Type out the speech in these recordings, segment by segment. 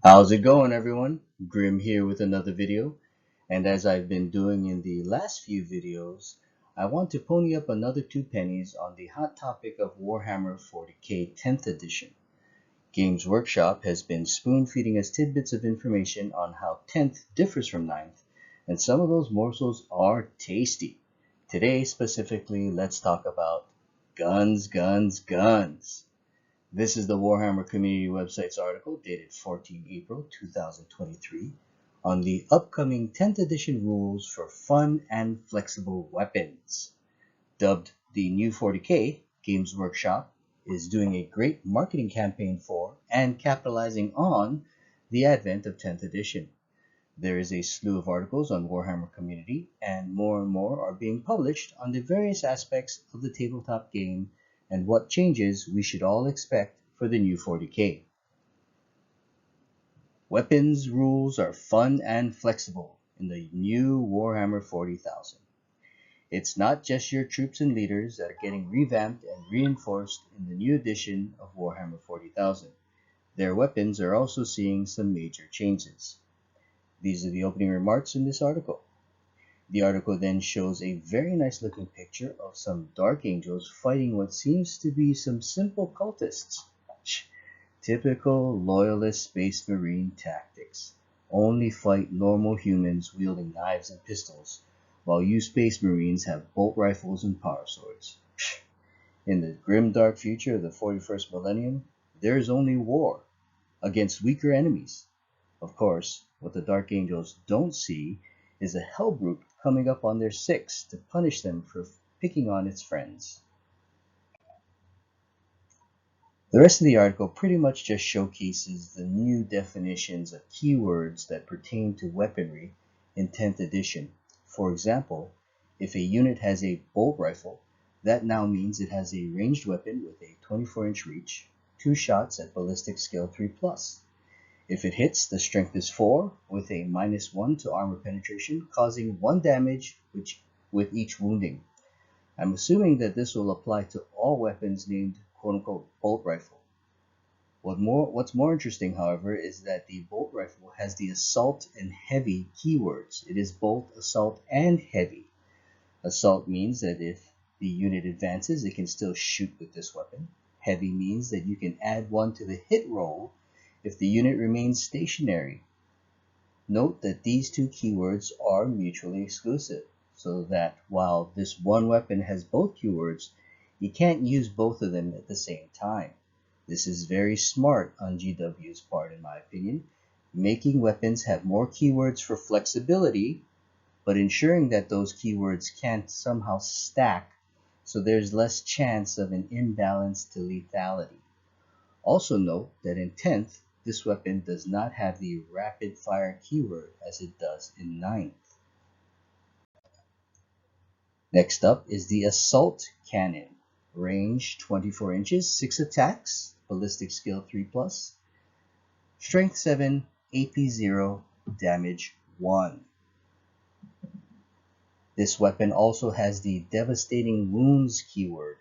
How's it going, everyone? Grim here with another video, and as I've been doing in the last few videos, I want to pony up another 2 pennies on the hot topic of Warhammer 40K 10th edition. Games Workshop has been spoon-feeding us tidbits of information on how 10th differs from 9th, and some of those morsels are tasty. Today, specifically, let's talk about guns, guns, guns. This is the Warhammer Community website's article dated 14 April 2023 on the upcoming 10th edition rules for fun and flexible weapons. Dubbed the New 40K, Games Workshop is doing a great marketing campaign for and capitalizing on the advent of 10th edition. There is a slew of articles on Warhammer Community, and more are being published on the various aspects of the tabletop game and what changes we should all expect for the new 40K. Weapons rules are fun and flexible in the new Warhammer 40,000. It's not just your troops and leaders that are getting revamped and reinforced in the new edition of Warhammer 40,000. Their weapons are also seeing some major changes. These are the opening remarks in this article. The article then shows a very nice looking picture of some Dark Angels fighting what seems to be some simple cultists. Typical loyalist Space Marine tactics. Only fight normal humans wielding knives and pistols, while you Space Marines have bolt rifles and power swords. In the grim dark future of the 41st millennium, there is only war against weaker enemies. Of course, what the Dark Angels don't see is a hell brute coming up on their 6 to punish them for picking on its friends. The rest of the article pretty much just showcases the new definitions of keywords that pertain to weaponry in 10th edition. For example, if a unit has a bolt rifle, that now means it has a ranged weapon with a 24-inch reach, 2 shots at ballistic skill 3+. If it hits, the strength is 4 with a -1 to armor penetration, causing 1 damage with each wounding. I'm assuming that this will apply to all weapons named quote-unquote bolt rifle. What's more interesting, however, is that the bolt rifle has the assault and heavy keywords. It is both assault and heavy. Assault means that if the unit advances, it can still shoot with this weapon. Heavy means that you can add 1 to the hit roll if the unit remains stationary. Note that these 2 keywords are mutually exclusive, so that while this one weapon has both keywords, you can't use both of them at the same time. This is very smart on GW's part, in my opinion, making weapons have more keywords for flexibility, but ensuring that those keywords can't somehow stack so there's less chance of an imbalance to lethality. Also note that in 10th, this weapon does not have the rapid fire keyword as it does in 9th. Next up is the Assault Cannon. Range 24 inches, 6 attacks, ballistic skill 3+, strength 7, AP 0, damage 1. This weapon also has the devastating wounds keyword,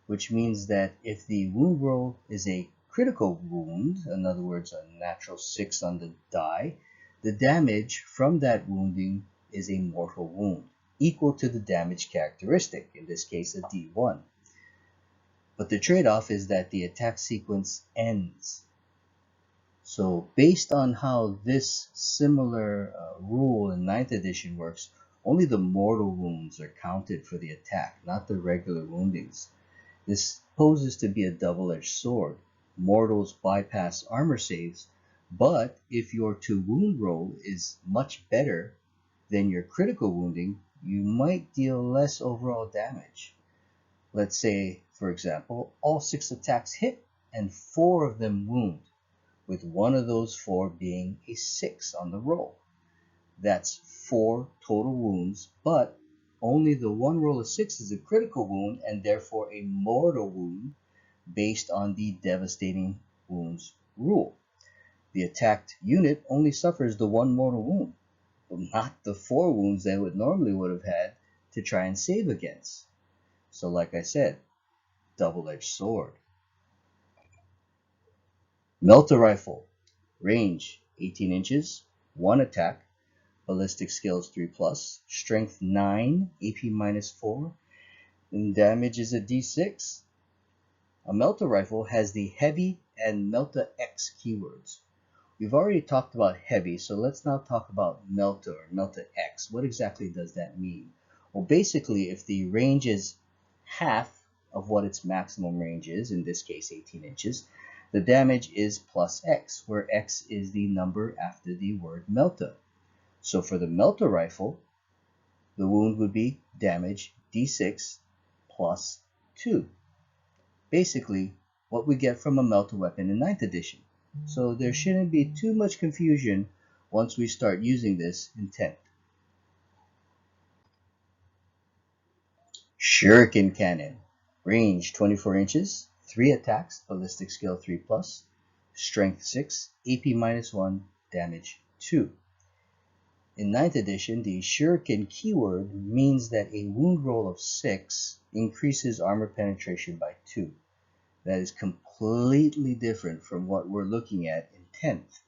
which means that if the wound roll is a critical wound, in other words, a natural 6 on the die, the damage from that wounding is a mortal wound, equal to the damage characteristic, in this case a D1. But the trade-off is that the attack sequence ends. So based on how this similar rule in 9th edition works, only the mortal wounds are counted for the attack, not the regular woundings. This poses to be a double-edged sword. Mortals bypass armor saves, but if your to-wound roll is much better than your critical wounding, you might deal less overall damage. Let's say, for example, all 6 attacks hit and 4 of them wound, with one of those 4 being a 6 on the roll. That's 4 total wounds, but only the one roll of 6 is a critical wound and therefore a mortal wound based on the devastating wounds rule. The attacked unit only suffers the 1 mortal wound, but not the 4 wounds they would have had to try and save against. So like I said, double-edged sword. Melter Rifle. Range 18 inches, 1 attack, ballistic skills 3+, strength 9, AP -4, and damage is a D6. A Melta rifle has the heavy and Melta X keywords. We've already talked about heavy, so let's now talk about Melta or Melta X. What exactly does that mean? Well, basically, if the range is half of what its maximum range is, in this case 18 inches, the damage is plus X, where X is the number after the word Melta. So for the Melta rifle, the wound would be damage D6 plus 2. Basically, what we get from a Melta weapon in 9th edition. So there shouldn't be too much confusion once we start using this in 10th. Shuriken Cannon. Range 24 inches, 3 attacks, ballistic skill 3+, strength 6, AP -1, damage 2. In 9th edition, the Shuriken keyword means that a wound roll of 6 increases armor penetration by 2. That is completely different from what we're looking at in 10th.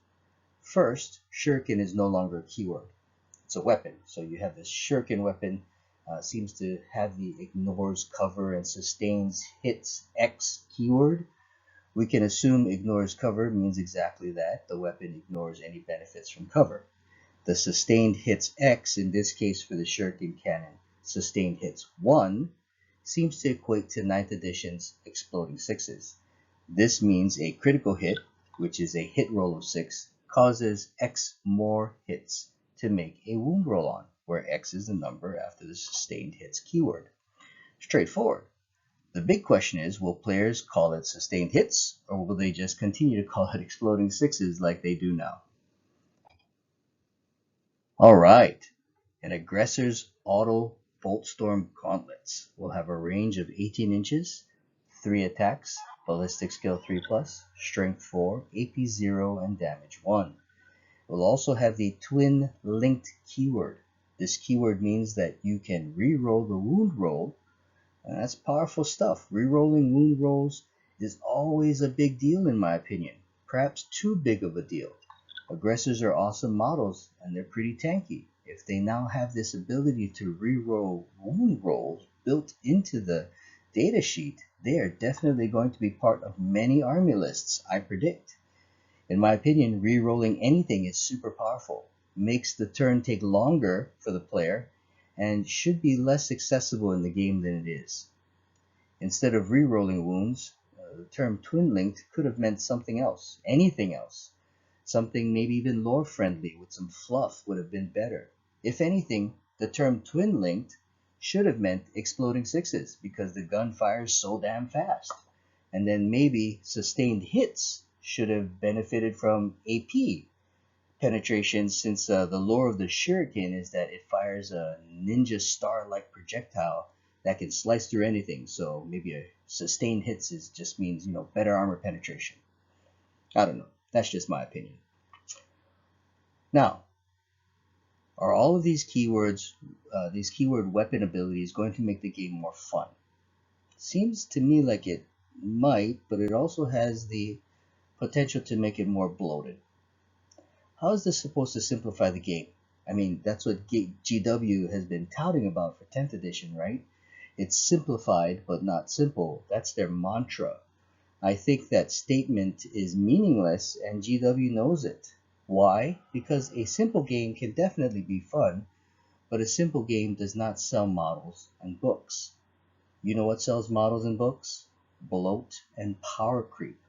First, Shuriken is no longer a keyword. It's a weapon. So you have this Shuriken weapon, seems to have the ignores cover and sustains hits X keyword. We can assume ignores cover means exactly that. The weapon ignores any benefits from cover. The sustained hits X, in this case for the Shuriken Cannon, sustained hits 1, seems to equate to 9th edition's exploding sixes. This means a critical hit, which is a hit roll of 6, causes X more hits to make a wound roll on, where X is the number after the sustained hits keyword. Straightforward. The big question is, will players call it sustained hits, or will they just continue to call it exploding sixes like they do now? Alright, an aggressor's auto Boltstorm gauntlets will have a range of 18 inches, 3 attacks, ballistic skill 3+, strength 4, AP 0, and damage 1. It will also have the twin linked keyword. This keyword means that you can re-roll the wound roll, and that's powerful stuff. Re-rolling wound rolls is always a big deal in my opinion, perhaps too big of a deal. Aggressors are awesome models, and they're pretty tanky. If they now have this ability to re-roll wound rolls built into the datasheet, they are definitely going to be part of many army lists, I predict. In my opinion, re-rolling anything is super powerful, makes the turn take longer for the player, and should be less accessible in the game than it is. Instead of re-rolling wounds, the term twin-linked could have meant something else, anything else. Something maybe even lore-friendly with some fluff would have been better. If anything, the term twin-linked should have meant exploding sixes because the gun fires so damn fast. And then maybe sustained hits should have benefited from AP penetration, since the lore of the Shuriken is that it fires a ninja star-like projectile that can slice through anything. So maybe a sustained hits just means, better armor penetration. I don't know. That's just my opinion. Now, are all of these keywords, these keyword weapon abilities, going to make the game more fun? Seems to me like it might, but it also has the potential to make it more bloated. How is this supposed to simplify the game? I mean, that's what GW has been touting about for 10th edition, right? It's simplified but not simple. That's their mantra. I think that statement is meaningless, and GW knows it. Why? Because a simple game can definitely be fun, but a simple game does not sell models and books. You know what sells models and books? Bloat and power creep.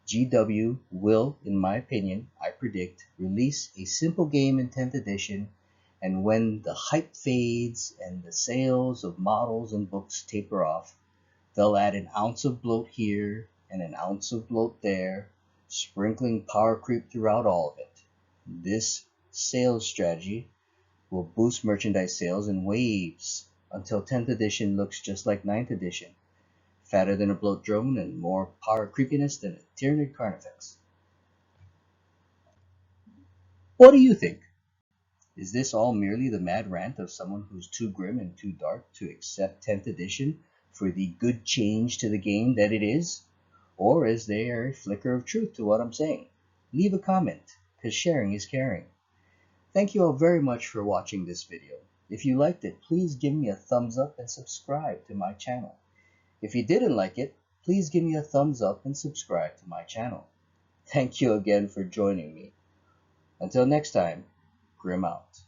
GW will, in my opinion, I predict, release a simple game in 10th edition, and when the hype fades and the sales of models and books taper off, they'll add an ounce of bloat here and an ounce of bloat there, sprinkling power creep throughout all of it. This sales strategy will boost merchandise sales in waves until 10th edition looks just like 9th edition, fatter than a bloat drone and more power creepiness than a Tyranid Carnifex. What do you think? Is this all merely the mad rant of someone who's too grim and too dark to accept 10th edition for the good change to the game that it is? Or is there a flicker of truth to what I'm saying? Leave a comment, because sharing is caring. Thank you all very much for watching this video. If you liked it, please give me a thumbs up and subscribe to my channel. If you didn't like it, please give me a thumbs up and subscribe to my channel. Thank you again for joining me. Until next time, Grim out.